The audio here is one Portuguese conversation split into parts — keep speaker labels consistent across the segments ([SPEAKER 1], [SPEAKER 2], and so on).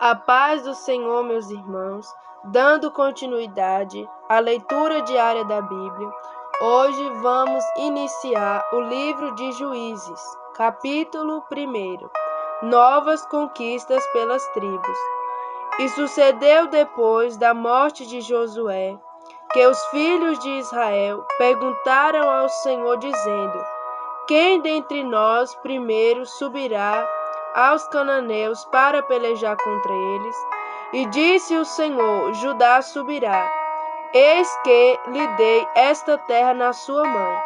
[SPEAKER 1] A paz do Senhor, meus irmãos, dando continuidade à leitura diária da Bíblia, hoje vamos iniciar o livro de Juízes, capítulo 1, Novas conquistas pelas tribos. E sucedeu depois da morte de Josué, que os filhos de Israel perguntaram ao Senhor, dizendo: Quem dentre nós primeiro subirá aos cananeus para pelejar contra eles? E disse o Senhor: Judá subirá, eis que lhe dei esta terra na sua mão.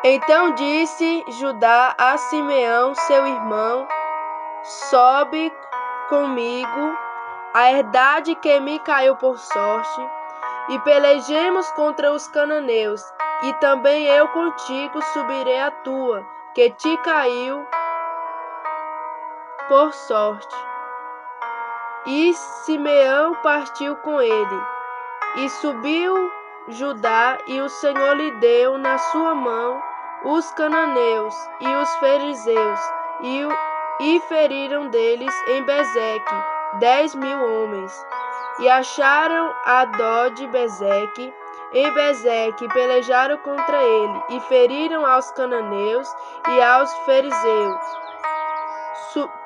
[SPEAKER 1] Então disse Judá a Simeão, seu irmão: Sobe comigo a herdade que me caiu por sorte, e pelejemos contra os cananeus, e também eu contigo subirei a tua, que te caiu por sorte. E Simeão partiu com ele, e subiu Judá, e o Senhor lhe deu na sua mão os cananeus e os fariseus, e feriram deles em Bezeque 10.000 homens. E acharam a Dó de Bezeque. Em Bezeque pelejaram contra ele, e feriram aos cananeus e aos fariseus.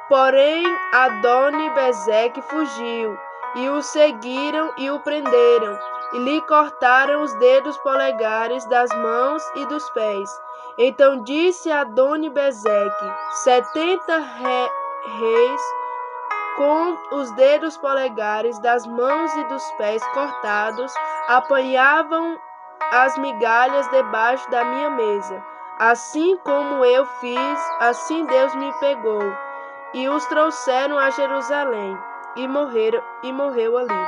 [SPEAKER 1] Porém, Adoni-Bezeque fugiu, e o seguiram e o prenderam, e lhe cortaram os dedos polegares das mãos e dos pés. Então disse Adoni-Bezeque: 70 reis com os dedos polegares das mãos e dos pés cortados apanhavam as migalhas debaixo da minha mesa. Assim como eu fiz, assim Deus me pegou. E os trouxeram a Jerusalém, e morreu ali.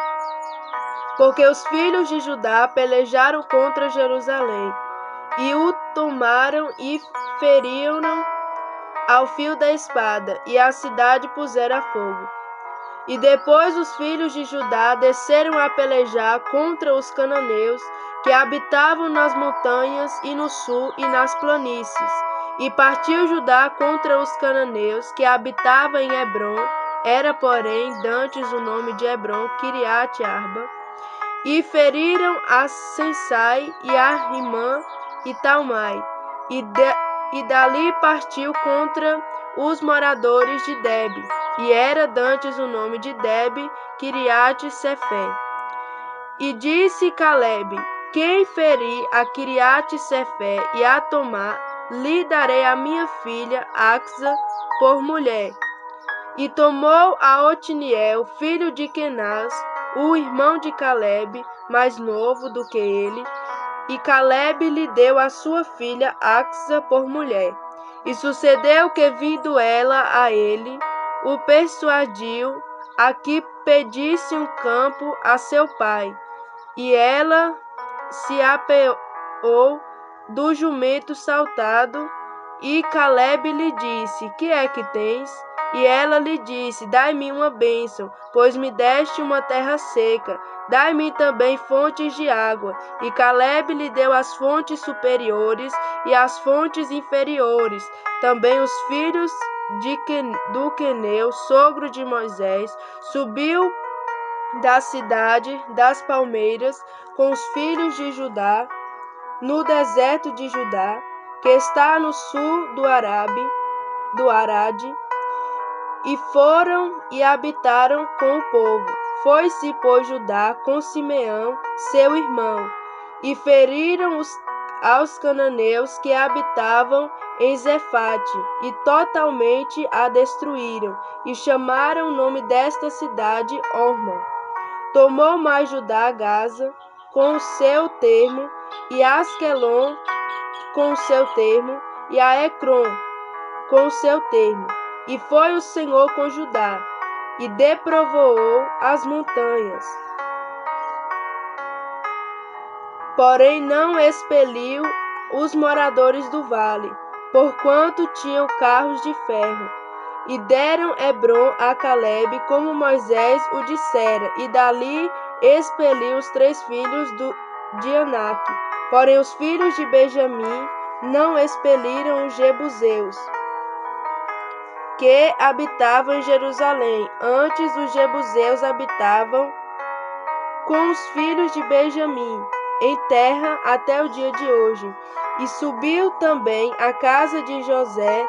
[SPEAKER 1] Porque os filhos de Judá pelejaram contra Jerusalém, e o tomaram e feriram ao fio da espada, e a cidade puseram a fogo. E depois os filhos de Judá desceram a pelejar contra os cananeus, que habitavam nas montanhas e no sul e nas planícies. E partiu Judá contra os cananeus, que habitavam em Hebrom, era porém dantes o nome de Hebrom, Kiriat Arba, e feriram a Sensai e a Rimã e Talmai, e dali partiu contra os moradores de Debe, e era dantes o nome de Debe, Kiriat Sefé. E disse Calebe: Quem ferir a Kiriat Sefé e a tomar, lhe darei a minha filha Axa por mulher. E tomou a Otiniel, filho de Kenaz, o irmão de Calebe, mais novo do que ele, e Calebe lhe deu a sua filha Axa por mulher. E sucedeu que, vindo ela a ele, o persuadiu a que pedisse um campo a seu pai. E ela se apeou do jumento saltado, e Calebe lhe disse: Que é que tens? E ela lhe disse: Dai-me uma bênção, pois me deste uma terra seca. Dai-me também fontes de água. E Calebe lhe deu as fontes superiores e as fontes inferiores. Também os filhos do Queneu, sogro de Moisés, subiu da cidade das palmeiras com os filhos de Judá, no deserto de Judá, que está no sul do Arade, e foram e habitaram com o povo. Foi-se, pois, Judá com Simeão, seu irmão, e feriram aos cananeus que habitavam em Zefate, e totalmente a destruíram, e chamaram o nome desta cidade Orma. Tomou mais Judá Gaza com o seu termo, e Asquelon com o seu termo, e a Ecrom com o seu termo. E foi o Senhor com Judá, e deprovoou as montanhas. Porém não expeliu os moradores do vale, porquanto tinham carros de ferro. E deram Hebrom a Calebe, como Moisés o dissera, e dali expeliu os 3 filhos de Anak. Porém os filhos de Benjamim não expeliram os jebuseus. que habitavam em Jerusalém. Antes os jebuseus habitavam com os filhos de Benjamim, em terra até o dia de hoje. E subiu também a casa de José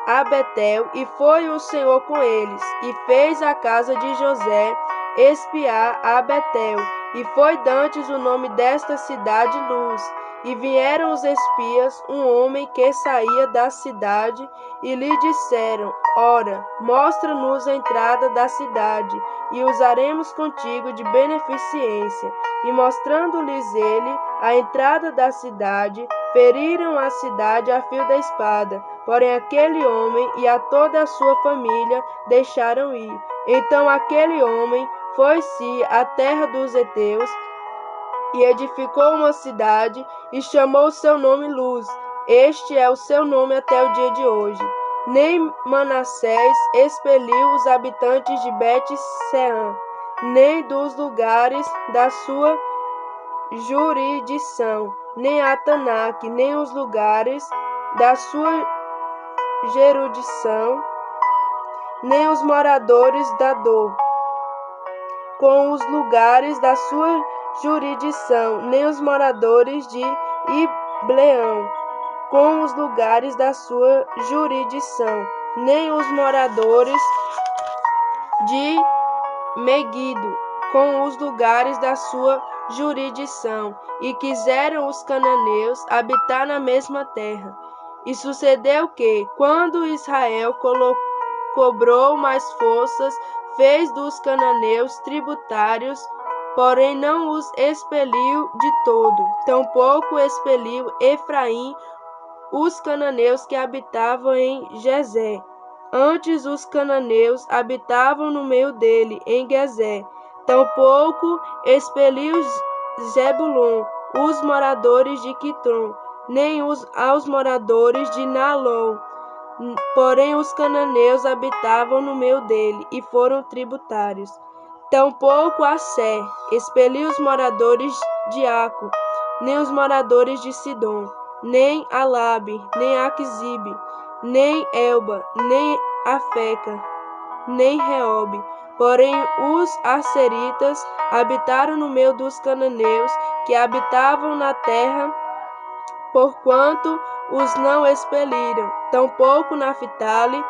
[SPEAKER 1] a Betel, e foi o Senhor com eles, e fez a casa de José espiar a Betel, e foi dantes o nome desta cidade Luz. E vieram os espias, um homem que saía da cidade, e lhe disseram: Ora, mostra-nos a entrada da cidade, e usaremos contigo de beneficência. E mostrando-lhes ele a entrada da cidade, feriram a cidade a fio da espada. Porém aquele homem e a toda a sua família deixaram ir. Então aquele homem foi-se à terra dos heteus e edificou uma cidade e chamou seu nome Luz. Este é o seu nome até o dia de hoje. Nem Manassés expeliu os habitantes de Bet-Sean, nem dos lugares da sua jurisdição, nem Atanak, nem os lugares da sua jurisdição, nem os moradores da Dor, com os lugares da sua jurisdição, nem os moradores de Ibleão, com os lugares da sua jurisdição, nem os moradores de Meguido, com os lugares da sua jurisdição, e quiseram os cananeus habitar na mesma terra. E sucedeu que, quando Israel cobrou mais forças, fez dos cananeus tributários, porém não os expeliu de todo. Tampouco expeliu Efraim os cananeus que habitavam em Gezé. Antes os cananeus habitavam no meio dele, em Gezé. Tampouco expeliu Zebulon os moradores de Quitron, nem aos moradores de Nalon. Porém os cananeus habitavam no meio dele, e foram tributários. Tampouco Assé expeliu os moradores de Aco, nem os moradores de Sidom, nem Alabe, nem Aquisibe, nem Elba, nem Afeca, nem Reobe. Porém os asseritas habitaram no meio dos cananeus que habitavam na terra, porquanto os não expeliram. Tampouco Naphtali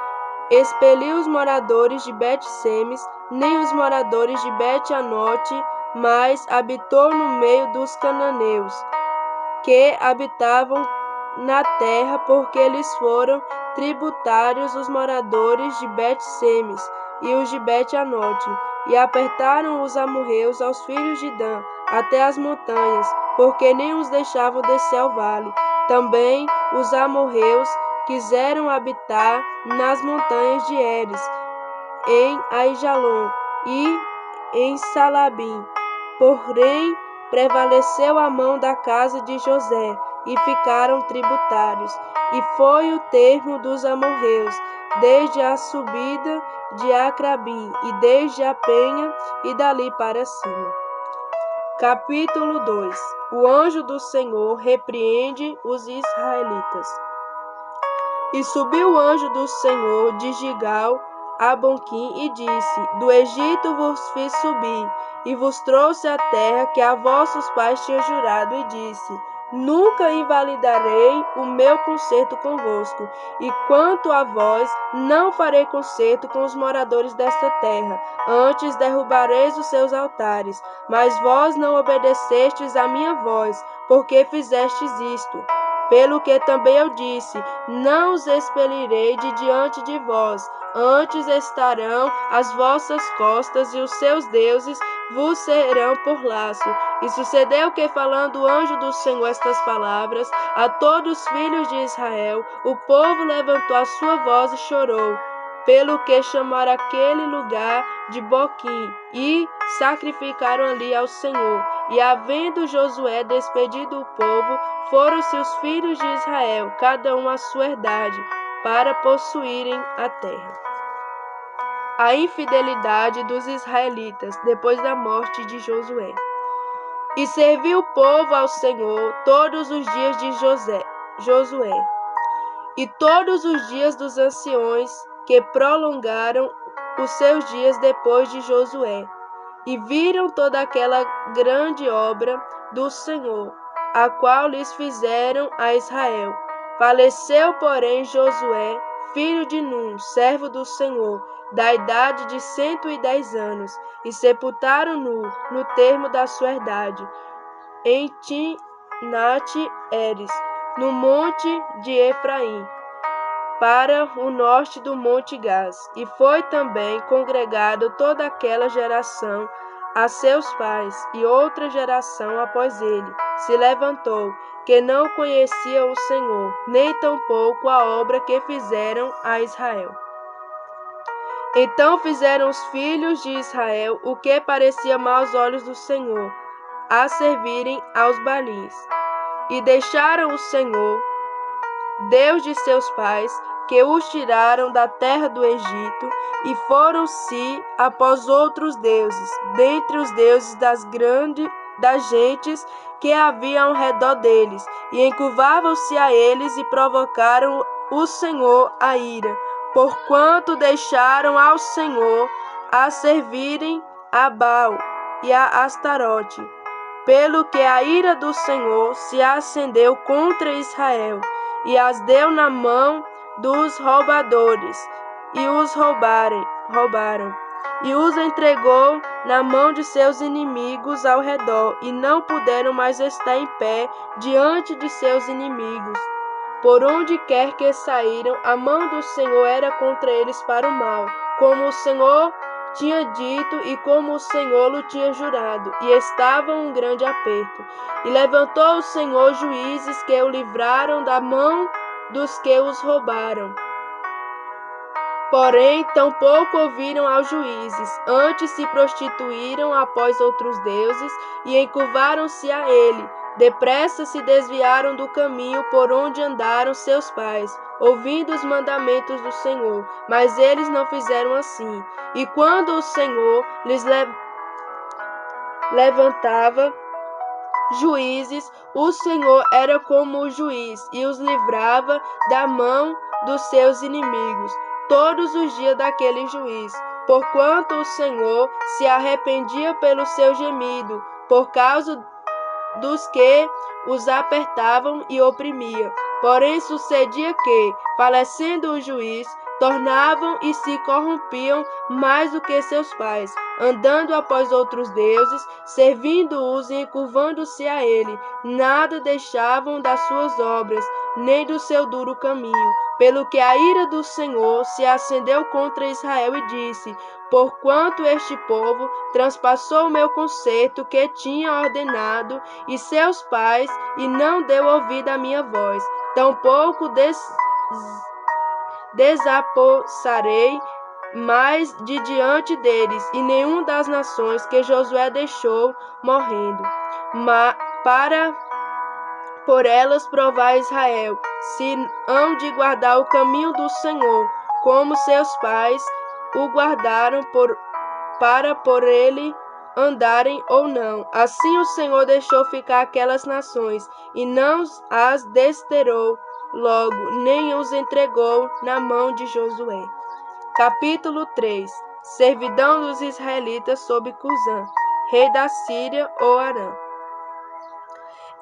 [SPEAKER 1] expeliu os moradores de Bet-Semes, nem os moradores de Bet-Anote, mas habitou no meio dos cananeus que habitavam na terra, porque lhes foram tributários os moradores de Bet-Semes e os de Bet-Anote, e apertaram os amorreus aos filhos de Dan até as montanhas, porque nem os deixavam descer ao vale. Também os amorreus quiseram habitar nas montanhas de Eres, em Aijalon e em Salabim. Porém prevaleceu a mão da casa de José, e ficaram tributários. E foi o termo dos amorreus, desde a subida de Acrabim, e desde a penha, e dali para cima. Capítulo 2. O anjo do Senhor repreende os israelitas. E subiu o anjo do Senhor de Gigal a Bonquim e disse: Do Egito vos fiz subir, e vos trouxe a terra que a vossos pais tinha jurado, e disse: Nunca invalidarei o meu concerto convosco, e quanto a vós, não farei concerto com os moradores desta terra, antes derrubareis os seus altares. Mas vós não obedecestes à minha voz, porque fizestes isto. Pelo que também eu disse: Não os expelirei de diante de vós, antes estarão às vossas costas, e os seus deuses vos serão por laço. E sucedeu que, falando o anjo do Senhor estas palavras a todos os filhos de Israel, o povo levantou a sua voz e chorou, pelo que chamaram aquele lugar de Boquim, e sacrificaram ali ao Senhor. E havendo Josué despedido o povo, foram-se os filhos de Israel, cada um à sua herdade, para possuírem a terra. A infidelidade dos israelitas depois da morte de Josué. E serviu o povo ao Senhor todos os dias de Josué, e todos os dias dos anciões que prolongaram os seus dias depois de Josué, e viram toda aquela grande obra do Senhor, a qual lhes fizeram a Israel. Faleceu, porém, Josué, filho de Num, servo do Senhor, da idade de 110 anos, e sepultaram-no no termo da sua idade, em Timnat-Heres, no monte de Efraim, para o norte do monte Gás. E foi também congregada toda aquela geração a seus pais, e outra geração após ele se levantou, que não conhecia o Senhor, nem tampouco a obra que fizeram a Israel. Então fizeram os filhos de Israel o que parecia mal aos olhos do Senhor, a servirem aos Baalins, e deixaram o Senhor, Deus de seus pais, que os tiraram da terra do Egito, e foram-se após outros deuses, dentre os deuses das gentes que havia ao redor deles, e encurvavam-se a eles e provocaram o Senhor a ira, porquanto deixaram ao Senhor a servirem a Baal e a Astarote, pelo que a ira do Senhor se acendeu contra Israel, e as deu na mão dos roubadores, e os roubaram, e os entregou na mão de seus inimigos ao redor, e não puderam mais estar em pé diante de seus inimigos. Por onde quer que saíram, a mão do Senhor era contra eles para o mal, como o Senhor tinha dito e como o Senhor lhe tinha jurado, e estava um grande aperto. E levantou o Senhor juízes que o livraram da mão dos que os roubaram. Porém, tampouco ouviram aos juízes, antes se prostituíram após outros deuses e encurvaram-se a ele. Depressa se desviaram do caminho por onde andaram seus pais, ouvindo os mandamentos do Senhor, mas eles não fizeram assim. E quando o Senhor lhes levantava juízes, o Senhor era como o juiz e os livrava da mão dos seus inimigos todos os dias daquele juiz, porquanto o Senhor se arrependia pelo seu gemido, por causa dos que os apertavam e oprimia. Porém sucedia que, falecendo o juiz, tornavam e se corrompiam mais do que seus pais, andando após outros deuses, servindo-os e encurvando-se a ele. Nada deixavam das suas obras, nem do seu duro caminho. Pelo que a ira do Senhor se acendeu contra Israel e disse: porquanto este povo transpassou o meu concerto que tinha ordenado e seus pais, e não deu ouvido à minha voz, tampouco desapossarei mais de diante deles, e nenhum das nações que Josué deixou morrendo, para por elas provar Israel, se hão de guardar o caminho do Senhor, como seus pais o guardaram para por ele andarem ou não. Assim o Senhor deixou ficar aquelas nações, e não as desterrou logo, nem os entregou na mão de Josué. Capítulo 3. Servidão dos israelitas sob Cusã, rei da Síria ou Arã.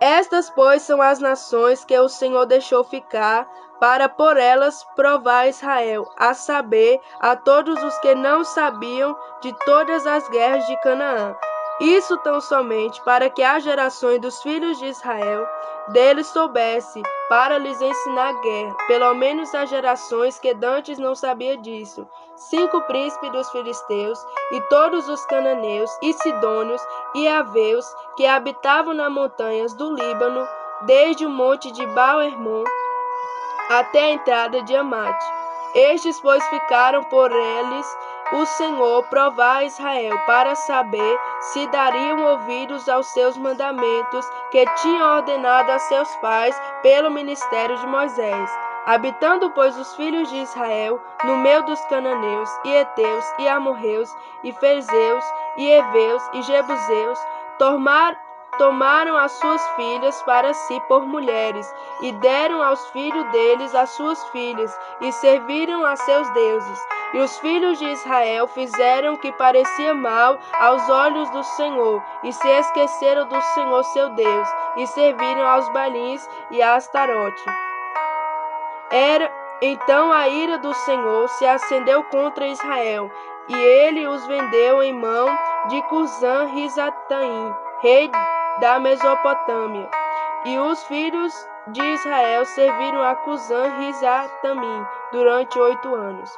[SPEAKER 1] Estas, pois, são as nações que o Senhor deixou ficar, para por elas provar Israel, a saber, a todos os que não sabiam de todas as guerras de Canaã. Isso tão somente para que as gerações dos filhos de Israel deles soubesse, para lhes ensinar guerra, pelo menos as gerações que dantes não sabia disso. 5 príncipes dos filisteus, e todos os cananeus, e sidônios, e aveus, que habitavam nas montanhas do Líbano, desde o monte de Baal-Hermon até a entrada de Amate. Estes, pois, ficaram por eles o Senhor provar a Israel, para saber se dariam ouvidos aos seus mandamentos que tinha ordenado a seus pais pelo ministério de Moisés. Habitando, pois, os filhos de Israel no meio dos cananeus, e heteus, e amorreus, e ferzeus, e heveus, e jebuseus, tomaram as suas filhas para si por mulheres, e deram aos filhos deles as suas filhas, e serviram a seus deuses. E os filhos de Israel fizeram o que parecia mal aos olhos do Senhor, e se esqueceram do Senhor seu Deus, e serviram aos Balins e a Astarote. Então a ira do Senhor se acendeu contra Israel, e ele os vendeu em mão de Cusã-Risataim, rei da Mesopotâmia. E os filhos de Israel serviram a Cusã-Risataim durante 8 anos.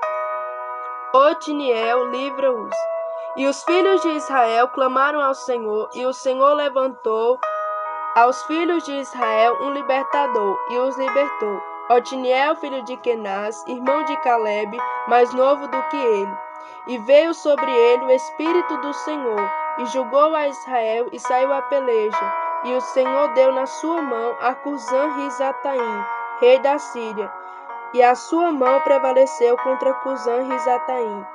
[SPEAKER 1] Otiniel livra-os. E os filhos de Israel clamaram ao Senhor, e o Senhor levantou aos filhos de Israel um libertador, e os libertou. Otiniel, filho de Kenaz, irmão de Calebe, mais novo do que ele. E veio sobre ele o Espírito do Senhor, e julgou a Israel, e saiu a peleja. E o Senhor deu na sua mão a Cusã-Risataim, rei da Síria, e a sua mão prevaleceu contra Cusã-Risataim.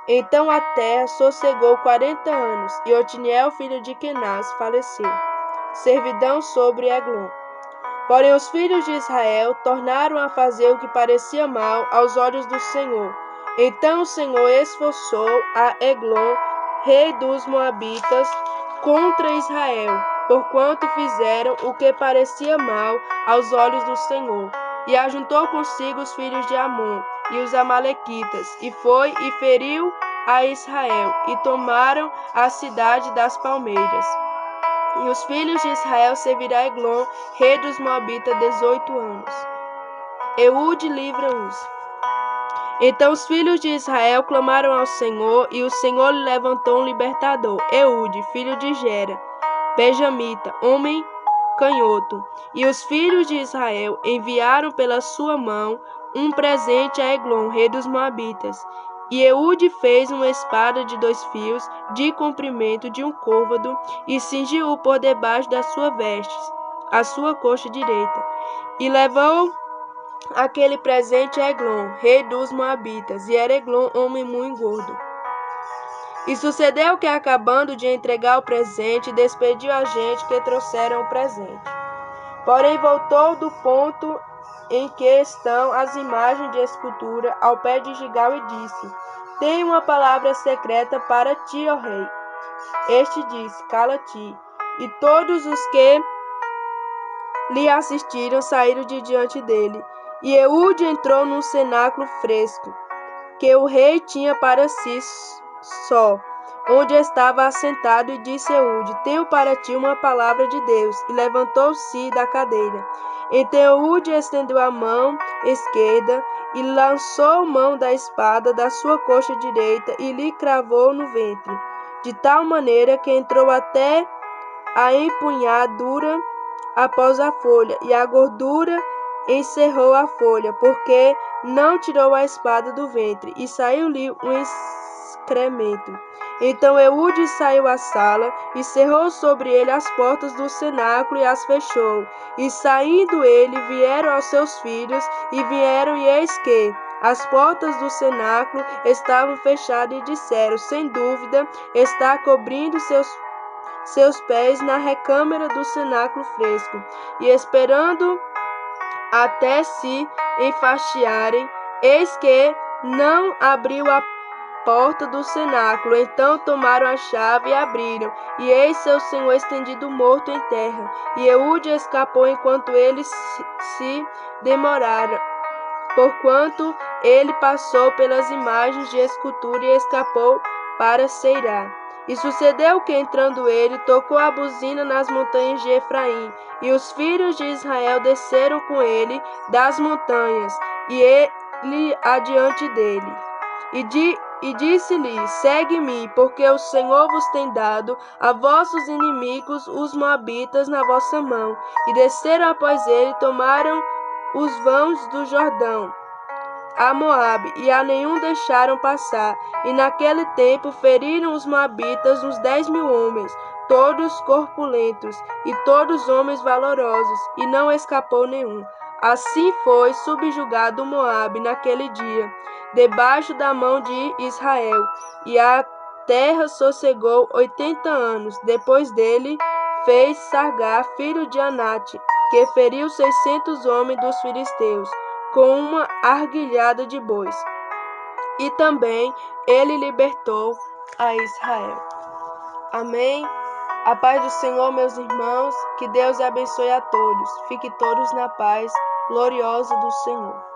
[SPEAKER 1] Então a terra sossegou 40 anos, e Otiniel, filho de Kenaz, faleceu. Servidão sobre Eglon. Porém os filhos de Israel tornaram a fazer o que parecia mal aos olhos do Senhor. Então o Senhor esforçou a Eglon, rei dos Moabitas, contra Israel, porquanto fizeram o que parecia mal aos olhos do Senhor. E ajuntou consigo os filhos de Amon e os amalequitas, e foi e feriu a Israel, e tomaram a cidade das palmeiras. E os filhos de Israel servirá Eglon, rei dos Moabitas, 18 anos. Eude livra-os. Então os filhos de Israel clamaram ao Senhor, e o Senhor lhe levantou um libertador, Eude, filho de Gera, benjamita, homem canhoto. E os filhos de Israel enviaram pela sua mão um presente a Eglon, rei dos Moabitas. E Eude fez uma espada de 2 fios, de comprimento de um côvado, e cingiu-o por debaixo das suas vestes, a sua coxa direita. E levou aquele presente a Eglon, rei dos Moabitas, e era Eglon homem muito gordo. E sucedeu que, acabando de entregar o presente, despediu a gente que trouxeram o presente. Porém voltou do ponto em que estão as imagens de escultura ao pé de Gigal e disse: Tenho uma palavra secreta para ti, ó rei. Este disse: Cala-te. E todos os que lhe assistiram saíram de diante dele. E Eude entrou num cenáculo fresco, que o rei tinha para si só, onde estava assentado, e disse Eude: Tenho para ti uma palavra de Deus. E levantou-se da cadeira. Então Eude estendeu a mão esquerda e lançou mão da espada da sua coxa direita e lhe cravou no ventre, de tal maneira que entrou até a empunhadura após a folha, e a gordura encerrou a folha, porque não tirou a espada do ventre, e saiu-lhe um excremento. Então Eude saiu à sala, e cerrou sobre ele as portas do cenáculo, e as fechou. E saindo ele, vieram aos seus filhos, e vieram, e eis que as portas do cenáculo estavam fechadas, e disseram: Sem dúvida, está cobrindo seus pés na recâmara do cenáculo fresco, e esperando até se enfastiarem, eis que não abriu a porta do cenáculo. Então tomaram a chave e abriram, e eis seu senhor estendido morto em terra. E Eude escapou enquanto eles se demoraram, porquanto ele passou pelas imagens de escultura e escapou para Seirá. E sucedeu que, entrando ele, tocou a buzina nas montanhas de Efraim, e os filhos de Israel desceram com ele das montanhas, e ele adiante dele. E disse-lhe: Segue-me, porque o Senhor vos tem dado a vossos inimigos, os moabitas, na vossa mão. E desceram após ele, tomaram os vãos do Jordão a Moabe, e a nenhum deixaram passar. E naquele tempo feriram os moabitas uns 10.000 homens, todos corpulentos, e todos homens valorosos, e não escapou nenhum. Assim foi subjugado Moabe naquele dia, debaixo da mão de Israel, e a terra sossegou 80 anos. Depois dele fez Sargar, filho de Anate, que feriu 600 homens dos filisteus, com uma arquilhada de bois. E também ele libertou a Israel. Amém. A paz do Senhor, meus irmãos, que Deus abençoe a todos. Fique todos na paz gloriosa do Senhor.